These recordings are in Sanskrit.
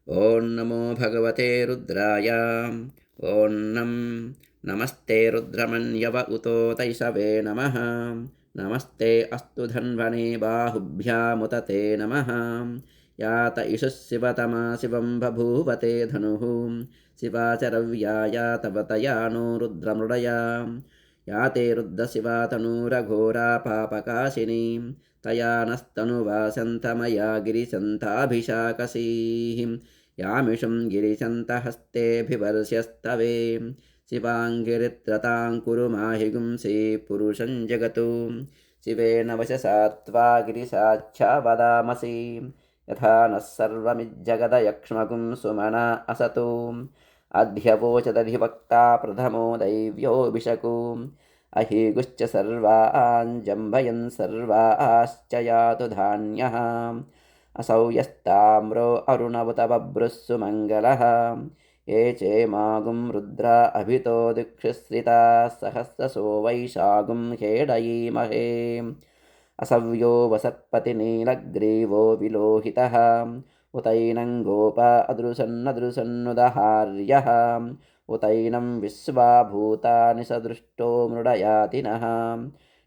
ॐ नमो भगवते रुद्राय। ॐ नमस्ते रुद्रमन्यव उतो तैषवे नमः। नमस्ते अस्तु धन्वने बाहुभ्यामुत ते नमः। यात इषुः शिवतमा शिवं बभूवते धनुः। शिवाचरव्या या तव तया नो रुद्रमृडया। या ते रुद्रशिवा तनूरघोरा पापकाशिनी। तया नस्तनुवासन्तमया गिरिशन्ताभिशाकसीः। यामिषं गिरिशन्तहस्तेऽभिवर्ष्यस्तवे। शिवाङ्गिरित्रतां कुरु माहि गुंसि पुरुषं जगतु। शिवेन वशसा त्वा गिरिशाच्छा वदामसि। यथा नः सर्वमिज्जगदयक्ष्मगुं सुमना असतु। अध्यवोचदधिवक्ता प्रथमो दैव्योऽभिषकु। अहीगुश्च सर्वाञ्जम्भयन् सर्वाश्च यातु धान्यः। असौ यस्ताम्रो अरुणवत बभ्रुः सुमङ्गलः। ये चेमागुं रुद्रा अभितो दिक्षुश्रिताः सहस्रशो वैशागुं हेडयीमहे। असव्यो वसत्पतिनीलग्रीवो विलोहितः। उतैनं गोपा अदृशन्नदृशन्नुदहार्यः। उतैनं विश्वा भूतानि सदृष्टो मृडयातिनः।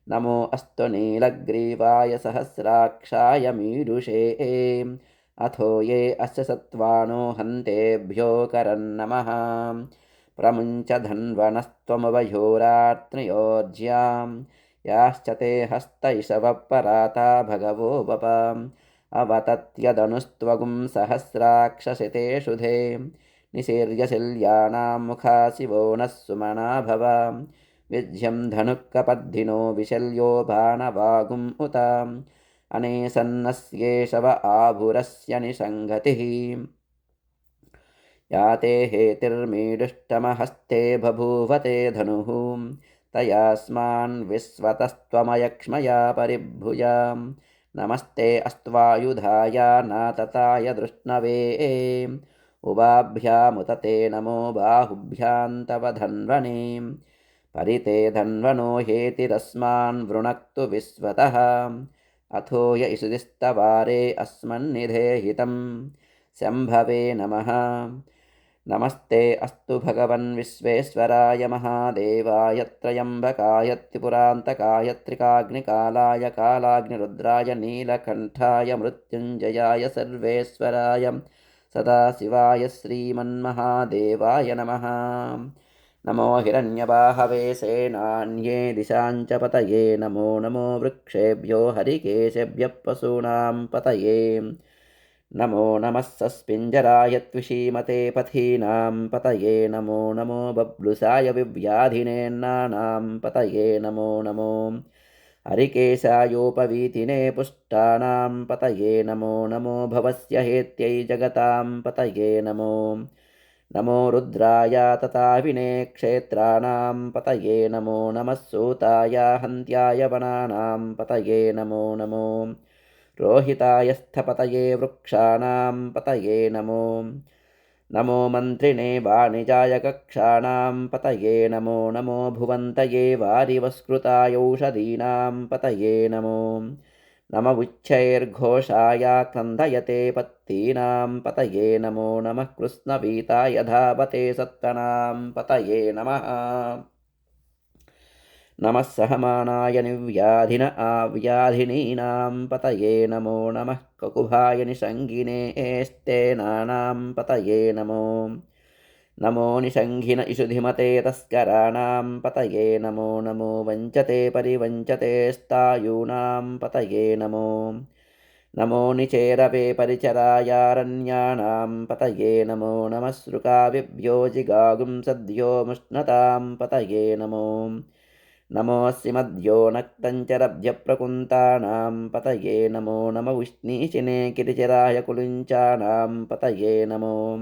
नमो अस्तु नीलग्रीवाय सहस्राक्षाय मीडुषे। अथो ये अस्य सत्त्वानो हन्तेभ्यो करन्नमः। प्रमुञ्च धन्वनस्त्वमवयोरात्रियोज्यां। याश्च ते हस्तैषवपराता भगवो वप। अवतत्यदनुस्त्वगुं सहस्राक्षसितेषु धे। निशीर्यशिल्यानां मुखा शिवो नः सुमना भव। विज्यं धनुःकपद्धिनो विशल्यो बाणवागुम् उत। अनेसन्नस्येषव आभुरस्य निषङ्गतिः। या ते हेतिर्मीडुष्टमहस्ते बभूवते धनुः। तयास्मान् विश्वतस्त्वमयक्ष्मया परिभुजा। नमस्ते अस्त्वायुधाय नातताय दृष्णवे। उभाभ्यामुत ते नमो बाहुभ्यां तव धन्वने। परिते धन्वनो हेतिरस्मान् वृणक्तु विश्वतः। अथो य इषुदिस्तवारे अस्मन्निधेहितं। शम्भवे नमः। नमस्ते अस्तु भगवन् विश्वेश्वराय महादेवाय त्र्यम्बकाय त्रिपुरान्तकाय त्रिकाग्निकालाय कालाग्निरुद्राय नीलकण्ठाय मृत्युञ्जयाय सर्वेश्वराय सदाशिवाय श्रीमन्महादेवाय नमः। नमो हिरण्यबाहवे सेनान्ये दिशाञ्च पतये। नमो नमो वृक्षेभ्यो हरिकेशेभ्यः पशूनां पतये। नमो नमः सस्पिञ्जराय त्विषीमते पथीनां पतये। नमो नमो बब्लुसाय विव्याधिनेन्नानां पतये। नमो नमो हरिकेशायोपवीतिने पुष्टानां पतये। नमो नमो भवस्य हेत्यै जगतां पतये। नमो नमो रुद्राय तताविने क्षेत्राणां पतये। नमो नमः सूताय हन्त्याय वनानां पतये। नमो नमो रोहिताय स्थपतये वृक्षाणां पतये। नमो नमो मन्त्रिणे वाणिजाय कक्षाणां पतये। नमो नमो भुवन्तये वारिवस्कृताय औषधीनां पतये। नमो नम उच्चैर्घोषाय क्रन्दयते पत्तीनां पतये। नमो नमः कृष्णवीताय धावते सत्त्वनां पतये नमः। नमः सहमानाय निव्याधिन आव्याधिनीनां पतये। नमो नमः ककुभाय निषङ्गिने एस्तेनानां पतये। नमो नमो निषङ्घिन इषुधिमते तस्कराणां पतये। नमो नमो वञ्चते परिवञ्चते स्तायूनां पतये। नमो नमो निचेरवे परिचरायारण्यानां पतये। नमो नमः श्रुकाविभ्यो जिगागुं सद्यो मुष्णतां पतये। नमो नमोऽस्मद्यो नक्तञ्चरभ्यप्रकुन्तानां पतये। नमो नम उष्णीशिने किरिचिराय कुलुञ्चानां पतये। नमो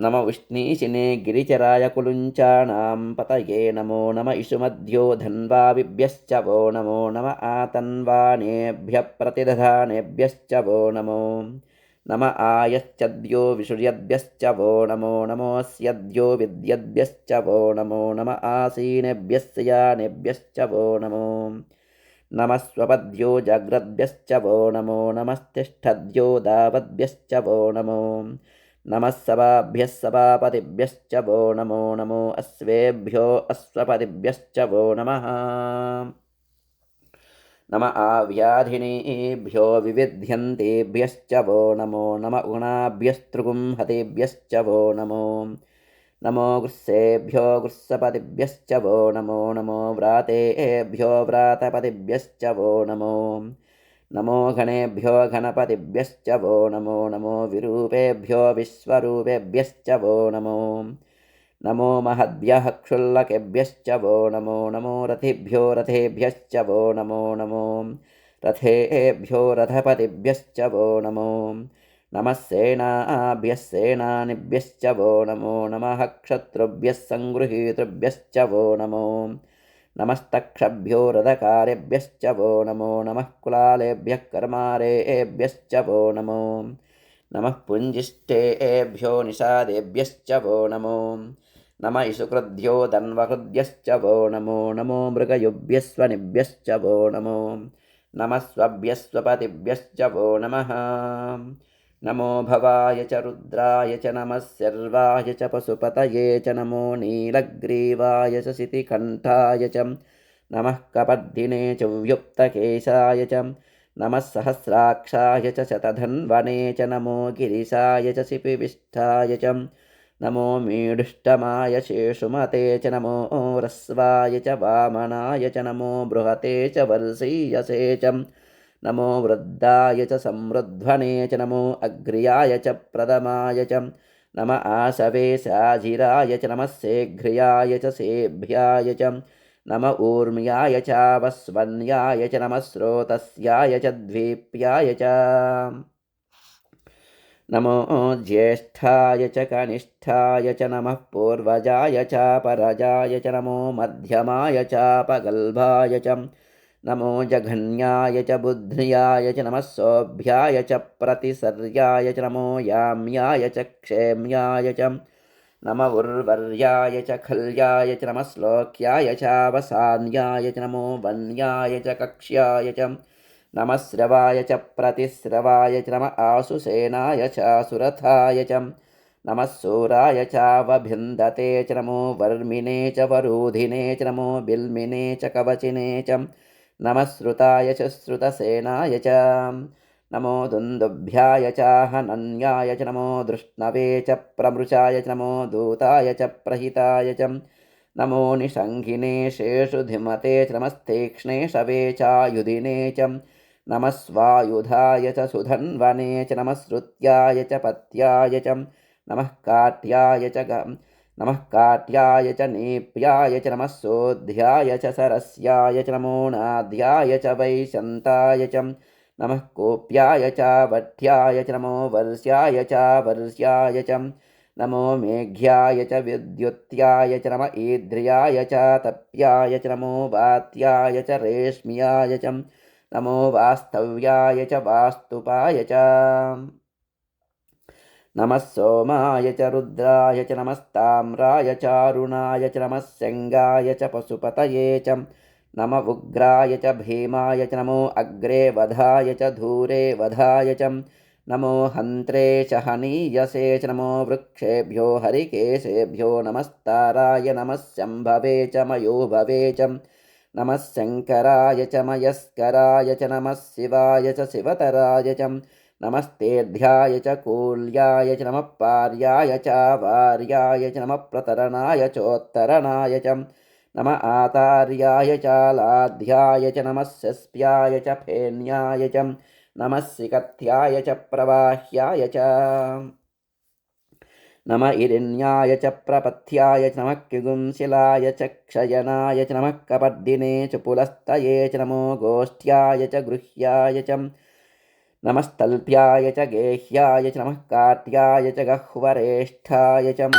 नम उष्णीशिने गिरिचराय कुलुञ्चानां पतये। नमो नम इषुमध्यो धन्वाविभ्यश्च वो। नमो नम आतन्वानेभ्यः प्रतिदधानेभ्यश्च वो। नमो नम आयश्चद्यो विषुर्यद्भ्यश्च वो। नमो नमोऽस्यद्यो विद्यद्भ्यश्च वो। नमो नम आसीनेभ्यश्च यानेभ्यश्च वो। नमो नमः स्वपद्यो जाग्रद्भ्यश्च वो नमो नमस्तिष्ठद्यो दावद्भ्यश्च वो नमो नमः सभाभ्यः सभापतिभ्यश्च वो नमो नमो अश्वेभ्यो अश्वपतिभ्यश्च वो नमः नम आव्याधिनीभ्यो विविध्यन्तेभ्यश्च वो नमो नम गुणाभ्यस्तृगुंहतेभ्यश्च वो नमो नमो गृस्सेभ्यो गृस्सपतिभ्यश्च वो नमो व्रातेभ्यो व्रातपतिभ्यश्च वो नमो घनेभ्यो घनपतिभ्यश्च वो नमो विरूपेभ्यो विश्वरूपेभ्यश्च वो नमो महद्भ्यः क्षुल्लकेभ्यश्च वो नमो रथिभ्यो रथेभ्यश्च वो नमो रथेभ्यो रथपतिभ्यश्च वो नमः सेनाभ्यः सेनानिभ्यश्च वो नमः क्षत्रुभ्यः सङ्गृहीतृभ्यश्च वो नमस्तक्षभ्यो रथकारेभ्यश्च वो नमः कुलालेभ्यः कर्मारेभ्यश्च वो नमः पुञ्जिष्ठेभ्यो निषादेभ्यश्च वो नमः इषुकृद्भ्यो दन्वहृद्भ्यश्च वो नमो मृगयुभ्यः स्वनिभ्यश्च वो नमः स्वभ्यः स्वपतिभ्यश्च वो नमो भवाय च रुद्राय च नमः सर्वाय च पशुपतये च नमो नीलग्रीवाय च शितिकण्ठाय च नमः कपर्दिने च व्युक्तकेशाय च नमः सहस्राक्षाय च शतधन्वने च नमो गिरिशाय च शिपिविष्ठाय च नमो मीडुष्टमाय शेषुमते च नमो रस्वाय च वामनाय च नमो बृहते च वर्षीयसे च नमो वृद्धाय च समृध्वने च नमो अग्र्याय च प्रथमाय च नम आशवे साजिराय च नमः सेघ्र्याय च सेभ्याय च नम ऊर्म्याय चावस्वन्याय च नमः स्रोतस्याय च द्वीप्याय च नमो ज्येष्ठाय च कनिष्ठाय च नमः पूर्वजाय चापरजाय च नमो मध्यमाय चापगल्भाय च नमो जघन्याय च बुद्ध्याय च नमः सौभ्याय च प्रतिसर्याय च नमो याम्याय च क्षेम्याय च नम उर्वर्याय च खल्याय च नमः श्लोक्याय चावसान्याय च नमो वन्याय च कक्ष्याय च नमः श्रवाय च प्रतिश्रवाय च नमः आशुसेनाय चासुरथाय च नमः सूराय चावभिन्दते च नमो वर्मिने च वरूधिने च नमो बिल्मिने च कवचिने च नमः श्रुताय च श्रुतसेनाय च नमो दुन्दुभ्याय चाहनन्याय च नमो दृष्णवे च प्रमृचाय च नमो दूताय च प्रहिताय च नमो निषङ्घिने शेषुधिमते च नमस्तीक्ष्णे शवे चायुधिने च नमः स्वायुधाय च सुधन्वने च नमः श्रुत्याय च पत्याय च नमः काट्याय च नमः काट्याय च नीप्याय च नमः सोऽध्याय च सरस्याय च नमो नाध्याय च वैशन्ताय च नमः कोप्याय च वठ्याय च नमो वर्ष्याय च वर्ष्याय च नमो मेघ्याय च विद्युत्याय च नमः ईद्र्याय च तप्याय च नमो वात्याय च रेश्म्याय च नमो वास्तव्याय च वास्तुपाय च नमः सोमाय च रुद्राय च नमस्ताम्राय चारुणाय च नमः शङ्गाय च पशुपतये च नम उग्राय च भीमाय च नमो अग्रे वधाय च धूरे वधाय च नमो हन्त्रे च हनीयसे च नमो वृक्षेभ्यो हरिकेशेभ्यो नमस्ताराय नमः शम्भवे च मयोभवे च नमः शङ्कराय च मयस्कराय च नमः शिवाय च शिवतराय च नमस्तेऽध्याय च कूल्याय च नमः पार्याय च वार्याय च नमः प्रतरणाय चोत्तरणाय च नमः आतार्याय च लाध्याय च नमः शस्प्याय च फेन्याय च नमः सिकथ्याय च प्रवाह्याय च नमः इरिण्याय च प्रपथ्याय च नमः किगुंशिलाय च क्षयनाय च नमः कपर्दिने च पुलस्तये च नमो गोष्ठ्याय च गृह्याय च नमस्तल्प्याय च गेह्याय च नमः काट्याय च गह्वरेष्ठाय च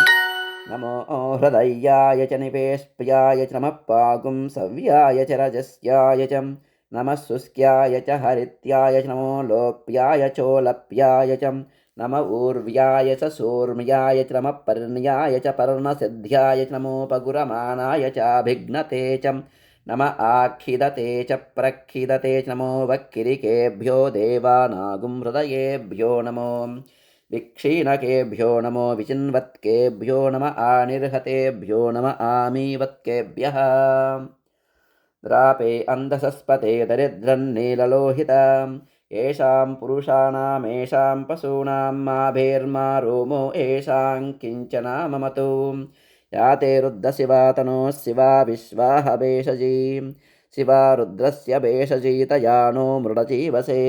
नमो हृदयाय च निवेष्प्याय च नमः पागुंसव्याय च रजस्याय च नमः शुष्क्याय च हरित्याय च नमो लोप्याय चोलप्याय च नम ऊर्व्याय च सूर्म्याय च नमः पर्ण्याय च पर्णसिद्ध्याय च नमोपगुरमाणाय चाभिघ्नते च नम आखिदते च प्रखिदते च नमो वक्किरिकेभ्यो देवानागुं हृदयेभ्यो नमो विक्षीणकेभ्यो नमो विचिन्वत्केभ्यो नम आनिर्हतेभ्यो नम आमीवत्केभ्यः द्रापे अन्धसस्पते दरिद्रन्नीललोहिताम् येषां पुरुषाणामेषां पशूनां माभेर्मा रोमो येषां किञ्चना ममतु या ते रुद्रशिवा तनोः शिवा विश्वाह भेषजी शिवा रुद्रस्य भेषजीतया नो मृडजीवसे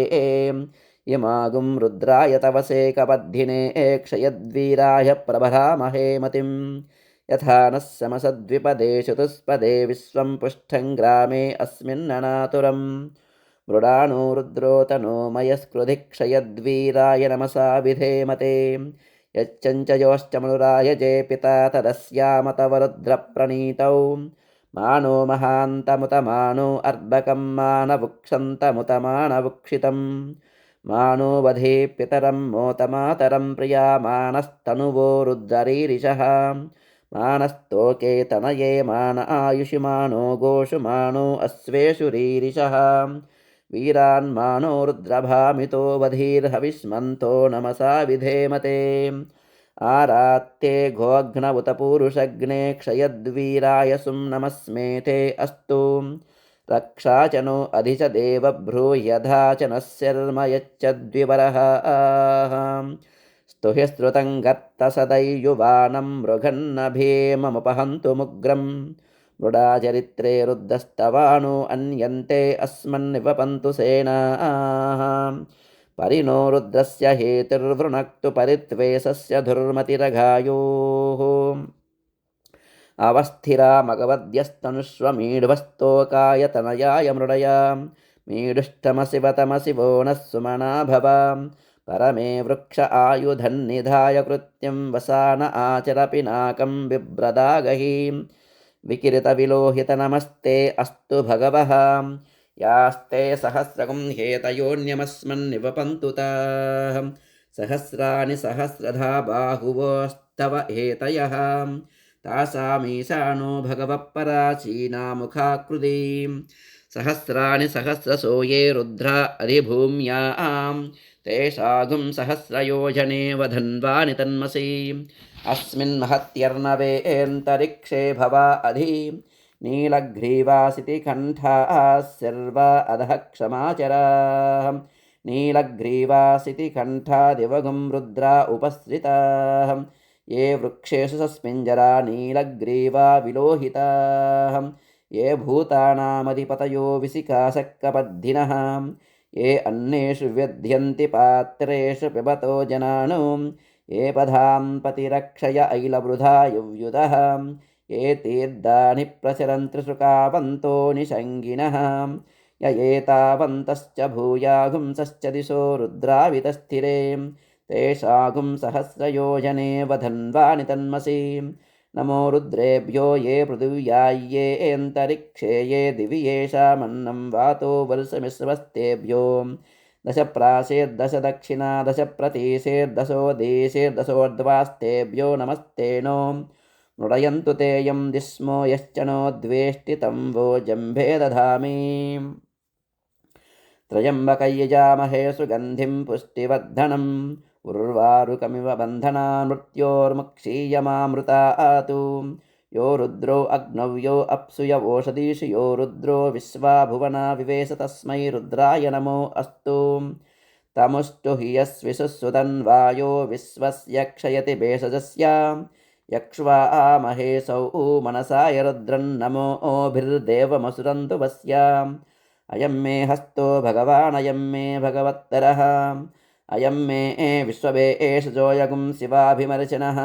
इमागुं रुद्राय तवसे कपद्धिने क्षयद्वीराय प्रभरामहे मतिम् यथा नः समसद्विपदे चतुष्पदे विश्वं पुष्ठं ग्रामे अस्मिन्ननातुरम् मृडानो रुद्रोतनो मयस्कृधिक्षयद्वीराय नमसा विधेमते यच्चञ्चयोश्चमनुराय जे पिता तदस्यामतवरुद्रप्रणीतौ मानो महान्तमुतमानो अर्भकं मानवुक्षन्तमुतमानवुक्षितम् मानो वधे पितरं मोतमातरं प्रियामानस्तनुवो रुद्ररीरिषः मानस्तोके तनये मान आयुषिमानो गोषुमानो अश्वेषु रीरिषः वीरान्मानो रुद्रभामितो वधीर्हविष्मन्तो नमसा विधेमते आरात्ते घोघ्नवुतपूरुषग्ने क्षयद्वीराय सुं नमस्मेते अस्तु रक्षा च नो अधि च देवभ्रूयधा च नः शर्म यच्चद्विवरः स्तुहिश्रुतं गर्तसदैयुवानं मृगन्नभीममुपहन्तु मुग्रं मृडाचरित्रे रुद्धस्तवानो अन्यन्ते अस्मन्निवपन्तु सेनाः परिणो रुद्रस्य हेतुर्वृणक्तु परित्वेषस्य धुर्मतिरघायोः अवस्थिरा मगवद्यस्तनुष्वमीढ्वस्तोकाय तनयाय मृडया मीढुष्टमशिवतमसि वो नः सुमना भवां परमे वृक्ष आयुधन्निधाय कृत्यं वसान आचर पिनाकं बिभ्रदागहीं विकिरितविलोहितनमस्ते अस्तु भगवः यास्ते सहस्रगुं हेतयोन्यमस्मन्निवपन्तु ताः सहस्राणि सहस्रधा बाहुवोस्तव हेतयः तासामीशानो भगवः पराचीनामुखाकृतिं सहस्राणि सहस्रशो ये रुद्रा अधिभूम्यां तेषागुं सहस्रयोजने वधन्वानि तन्मसि अस्मिन् महत्यर्णवेऽन्तरिक्षे भवा अधि नीलग्रीवासिति कण्ठाः सर्वा अधः क्षमाचराः नीलग्रीवासिति कण्ठा दिवगुं रुद्रा उपसृताः ये वृक्षेषु सस्मिञ्जरा नीलग्रीवा विलोहिताः ये भूतानामधिपतयो विसिकाशक्कपद्धिनः ये अन्नेषु व्यध्यन्ति पात्रेषु पिबतो जनानो ये पदां पतिरक्षय ऐलवृधा युव्युधः ये तीर्दानि प्रचरन्त्रिशुकावन्तो निषङ्गिनः य एतावन्तश्च भूयागुंसश्च दिशो रुद्रावितस्थिरे तेषागुं सहस्रयोजने वधन्वानि तन्मसि नमो रुद्रेभ्यो ये पृथिव्याय्येऽन्तरिक्षे ये दिवि येषामन्नं वातो वर्षमिश्रवस्तेभ्यो दश प्राशेर्दश दक्षिणा दश प्रतीशेर्दशो देशेर्दशोर्ध्वास्तेभ्यो नमस्ते नो मृडयन्तु ते यं दिस्मो यश्च नो द्वेष्टितं वो जम्भे दधामि त्र्यम्बकयजामहे सुगन्धिं पुष्टिवर्धनम् उर्वारुकमिव बन्धना मृत्योर्मुक्षीयमामृतातु यो रुद्रो अग्नौ यो अप्सु य ओषधीषु यो रुद्रो विश्वा भुवना विवेश तस्मै रुद्राय नमो अस्तु तमुष्टु हि यस्विषुसुतन्वायो विश्वस्य क्षयति भेषजस्य यक्ष्वा महेशौ मनसाय रुद्रन्नमो ओभिर्देवमसुरन्तु वस्याम् अयं मे हस्तो भगवानयं मे भगवत्तरः अयं मे विश्ववे एषजोयगुं शिवाभिमर्शनः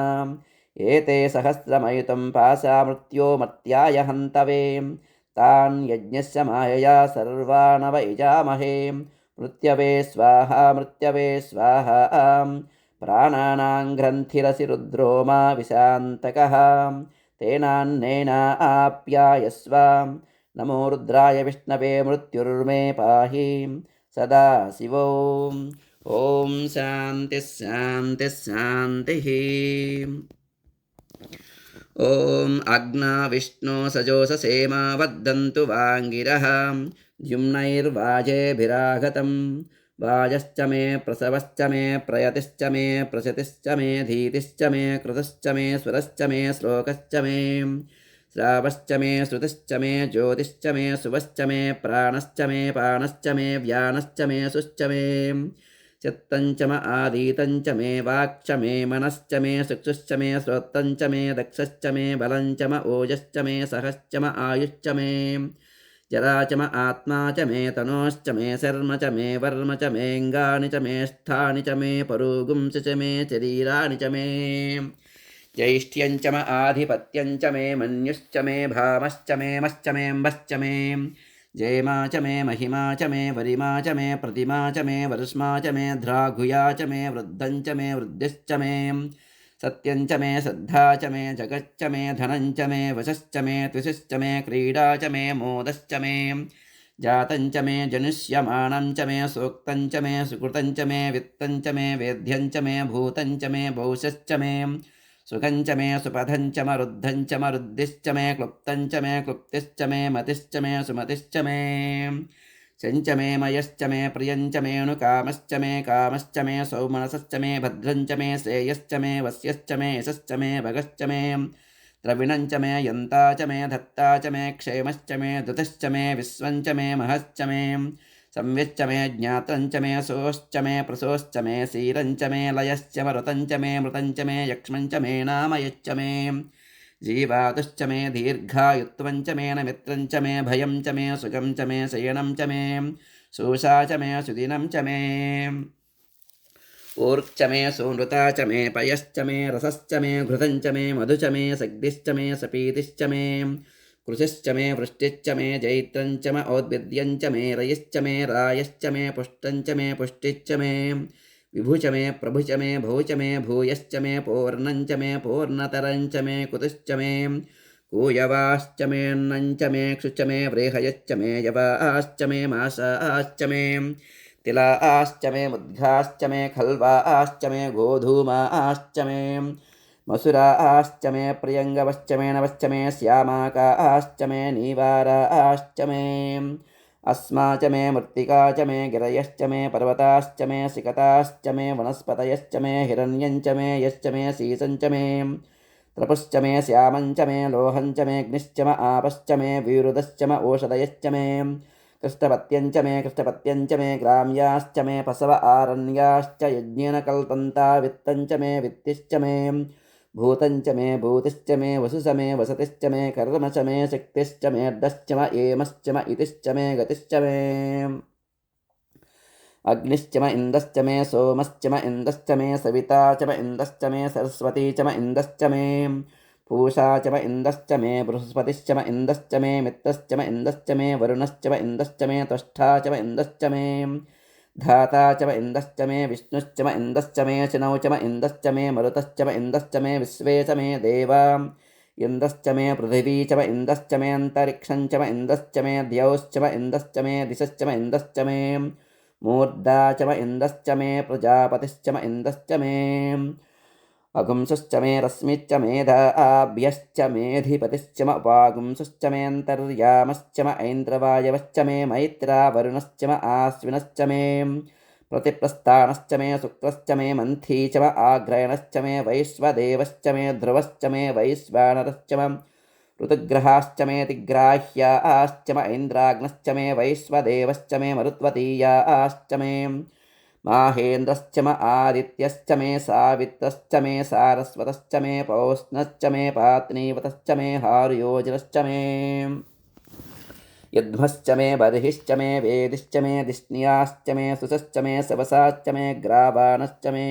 एते सहस्रमयुतं पाशा मृत्यो मर्त्याय हन्तवे तान् यज्ञस्य मायया सर्वानवयजामहे मृत्यवे स्वाहा प्राणानां ग्रन्थिरसि रुद्रो मा विशान्तकः तेनान्नेनाप्यायस्व नमो रुद्राय विष्णवे मृत्युर्मे पाहि सदा शिवो ॐ शान्तिः शान्तिः शान्तिः। ॐ आज्ञा विष्णो सजोषसेमा वद्दन्तु वाङ्गिरः द्युम्नैर्वाजेभिरागतं वाजश्च मे प्रसवश्च मे प्रयतिश्च मे प्रसतिश्च मे धीतिश्च मे कृतश्च मे सुरश्च मे श्लोकश्च मे श्रावश्च मे श्रुतिश्च मे ज्योतिश्च मे शुभश्च मे प्राणश्च मे पानश्च मे व्यानश्च मे सुश्च मे चित्तञ्च म आदीतञ्च मे वाक्च मे मनश्च मे चक्षुश्च मे श्रोत्रञ्च मे दक्षश्च मे बलञ्च म ओजश्च मे सहश्च म आयुश्च मे जरा च म आत्मा च मे तनोश्च मे शर्म च मे वर्म च मेऽङ्गानि च मे स्थानि च मे परुगुंसि च मे शरीराणि च मे ज्यैष्ठ्यञ्च म आधिपत्यञ्च मे मन्युश्च मे भामश्च मे मश्च मेऽम्बश्च मे जयमा च मे महिमा च मे वरिमा च मे प्रतिमा च मे वर्ष्मा च मे ध्राघुया च मे वृद्धं च मे वृद्धिश्च मे सत्यं च मे श्रद्धा च मे जगच्च मे धनं च मे वशश्च मे त्विषश्च मे क्रीडा च मे मोदश्च मे जातं च मे जनुष्यमाणं च मे सूक्तं च मे सुकृतं च मे वित्तं च मे वेद्यं च मे भूतं च मे भविष्यश्च मे सुखं च मे सुपथं च मरुद्धं च मरुद्धिश्च मे क्लुप्तं च मे क्लुप्तिश्च मे मतिश्च मे सुमतिश्च मे शञ्च मे मयश्च मे प्रियं च मेऽणुकामश्च मे कामश्च मे सौमनसश्च मे भद्रं च मे श्रेयश्च मे वस्यश्च मे यशश्च मे भगश्च मे द्रविणं च मे यन्ता च मे धत्ता च मे क्षेमश्च मे धृतश्च मे विश्वं च मे महश्च मे संविच्च मे ज्ञातं च मे सोश्च मे प्रसोश्च मे शीलं च मे लयश्च मरुतं च मे मृतं च मे यक्ष्मं च मे नामयच्च मे जीवातुश्च मे दीर्घायुत्वं च मे नमित्रं च मे भयं च मे सुखं च मे शयनं च मे शोषा च मे सुदिनं च मे ऊर्क्च मे सोनृता च मे पयश्च मे रसश्च मे घृतं च मे मधु च मे सग्दिश्च मे सपीतिश्च मे कृशिश्च मे वृष्टिश्च मे जैत्रं च म औद्भिद्यं च मे रयिश्च मे रायश्च मे पुष्टं च मे पुष्टिश्च मे विभु च मे प्रभु च मे भौ च मे भूयश्च मे पूर्णं च मे पूर्णतरं च मे कुतिश्च मे कूयवाश्च मेऽन्नं च मे क्षुश्च मे व्रेहयश्च मे यवाश्च मे मासाश्च मे तिलाश्च मे मुद्गाश्च मे खल्वाश्च मे गोधूमाश्च मे मसुराश्च मे प्रियङ्गवश्च मे नवश्च मे श्यामाकाश्च मे नीवाराश्च मे अस्मा च मे मृत्तिका च मे गिरयश्च मे पर्वताश्च मे सिकताश्च मे वनस्पतयश्च मे हिरण्यं च मे यश्च मे शीसं च मे त्रपुश्च मे श्यामं च मे लोहं च मे अग्निश्च म आपश्च मे विरुदश्च म ओषधयश्च मे कृष्णपत्यं च मे ग्राम्याश्च मे पशव आरण्याश्च यज्ञेन कल्पन्ता वित्तं च मे वित्तिश्च मे भूतं च मे भूतिश्च मे वसुष मे वसतिश्च मे कर्म च मे शक्तिश्च मे अर्धश्च म एमश्च म इतिश्च मे गतिश्च मे अग्निश्च म इन्दश्च मे सोमश्च म इन्दश्च मे सविता च म इन्दश्च मे सरस्वती च म इन्दश्च मे पूषा च म इन्दश्च मे बृहस्पतिश्च म इन्दश्च मे मित्रश्च म इन्दश्च मे वरुणश्च म इन्दश्च मे त्वष्टा च म इन्दश्च मे धाता च म इन्दश्च मे विष्णुश्च म इन्दश्च मे शिनौ च म इन्दश्च मे मरुतश्च म इन्दश्च मे विश्वे च मे देवा इन्दश्च मे पृथिवी च म इन्दश्च मे अन्तरिक्षं च म इन्दश्च मे द्यौश्च म इन्दश्च मे दिशश्च म इन्दश्च मे मूर्धा च म इन्दश्च मे प्रजापतिश्च म इन्दश्च मे अगुंसुश्च मे रश्मिश्च मेधाभ्यश्च मेधिपतिश्च म उपागुंसुश्च मेऽन्तर्यामश्च म ऐन्द्रवायवश्च मे मैत्रा वरुणश्च म आश्विनश्च मे प्रतिप्रस्थानश्च मे शुक्रश्च मे मन्थी च म आग्रयणश्च मे वैश्वदेवश्च मे ध्रुवश्च मे वैश्वानरश्च म ऋतुग्रहाश्च मे तिग्राह्याश्च म ऐन्द्राग्नश्च मे वैश्वदेवश्च मे मरुत्वतीयाश्च मे माहेन्द्रश्च म आदित्यश्च मे सावित्रश्च मे सारस्वतश्च मे पौष्णश्च मे पात्नीवतश्च मे हार्योजनश्च मे युध्मश्च मे बर्हिश्च मे वेदिश्च मे दिष्ण्याश्च मे सुषश्च मे सवसाश्च मे ग्रावाणश्च मे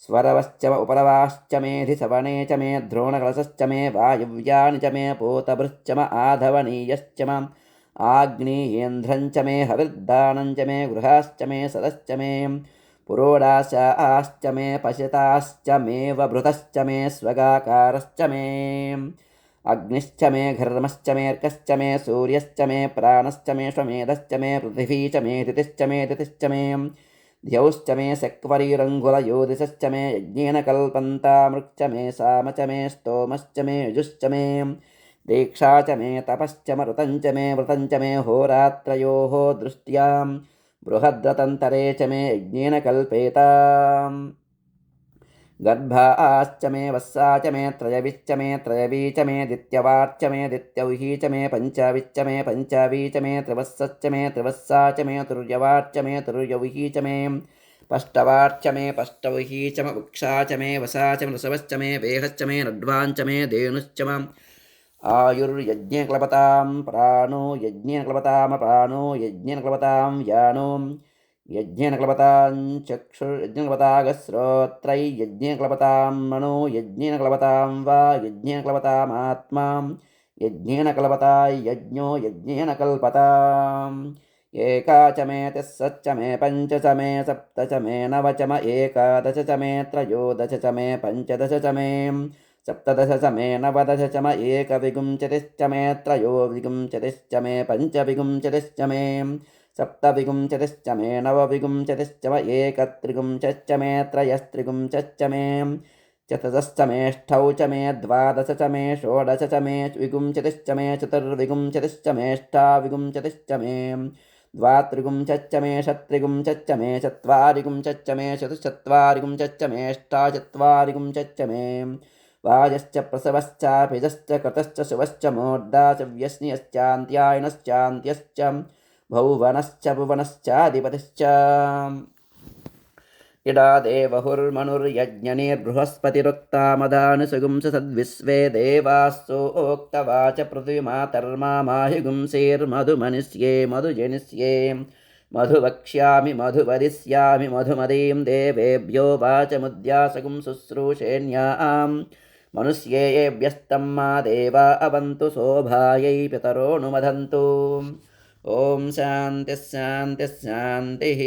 स्वरवश्च म उपरवाश्च मे धिसवने च मे द्रोणकलशश्च मे वायव्यानि च मे पोतभृश्च म आधवनीयश्च म आग्नेयेन्द्रं च मे हविर्दानं च मे गृहाश्च मे सदश्च मे पुरोडाशाश्च मे पशिताश्च मे वभृतश्च मे स्वगाकारश्च मे अग्निश्च मे घर्मश्च मेऽर्कश्च मे सूर्यश्च मे प्राणश्च मे श्वमेधश्च मे पृथिवी च मे दितिश्च मे दितिश्च मे ध्यौश्च मे शक्वरीरङ्गुलयो दिशश्च मे यज्ञेन कल्पन्तामृक्च मे सामच मे स्तोमश्च मे युजुश्च मे दीक्षा च मे तपश्च मरुतं च मे व्रतं च मे होरात्रयोः दृष्ट्यां बृहद्रतन्तरे च मे यज्ञेन कल्पेताम् गर्भाश्च मे वस्सा च मे त्रयविश्च मे त्रयवी च मे दित्यवार्च मे दित्यौही च मे पञ्चविश्च मे पञ्चवी च मे त्रिवत्सश्च मे त्रिवत्सा च मे तुर्यवार्च मे तुर्यौही च मे पष्टवार्च मे पष्टौही च मे वृक्षा च मे वसा च मे ऋषवश्च मे वेहश्च मे नड्वाञ्च मे धेनुश्च मे आयुर्यज्ञेन क्लपतां प्राणो यज्ञेन क्लपतामपानो यज्ञेन क्लपतां यानो यज्ञेन क्लपतां चक्षुर्यज्ञेन क्लपतागस्रोत्रै यज्ञेन क्लपतां मनो यज्ञेन क्लपतां वा यज्ञेन क्लपतामात्मा यज्ञेन क्लपता यज्ञो यज्ञेन कल्पताम् एका च मे तिस्सच्च मे पञ्च च मे सप्त च मे नव च मे एकादश च मे त्रयोदश च मे पञ्चदश च मे सप्तदश च मे नवदश च मे एकविंशतिश्च मे त्रयोविंशतिश्च मे पञ्चविंशतिश्च मे सप्तविंशतिश्च मे नवविंशतिश्च मे एकत्रिंशच्च मे त्रयस्त्रिंशच्च मे चतुर्दश्च मेष्ठौ च मे द्वादश च मे षोडश च मे विंशतिश्च मे चतुर्विंशतिश्च मेष्ठाविंशतिश्च मे द्वात्रिंशच्च मे षट्त्रिंशच्च मे चत्वारिंशच्च मे चतुश्चत्वारिंशच्च मेष्ठाचत्वारिंशच्च मे वाजश्च प्रसवश्चाभिजश्च कृतश्च शुभश्च मोर्धाचव्यस्नियश्चान्त्यायनश्चान्त्यश्च भुवनश्च भुवनश्चाधिपतिश्च यदा देवहुर्मनुर्यज्ञनिर्बृहस्पतिरुक्तामदानुसुगुंस सद्विश्वे देवास्सोक्तवाच पृथिवीमातर्मामाहिगुंसेर्मधुमनिष्ये मधुजनिष्ये मधु वक्ष्यामि मधु वदिष्यामि मधुमदीं देवेभ्यो वाचमुद्यासगुं शुश्रूषेण्यां मनुष्येभ्यस्तं मा देवा अवन्तु शोभायै पितरोऽनुमदन्तु। ॐ शान्तिः शान्तिः शान्तिः।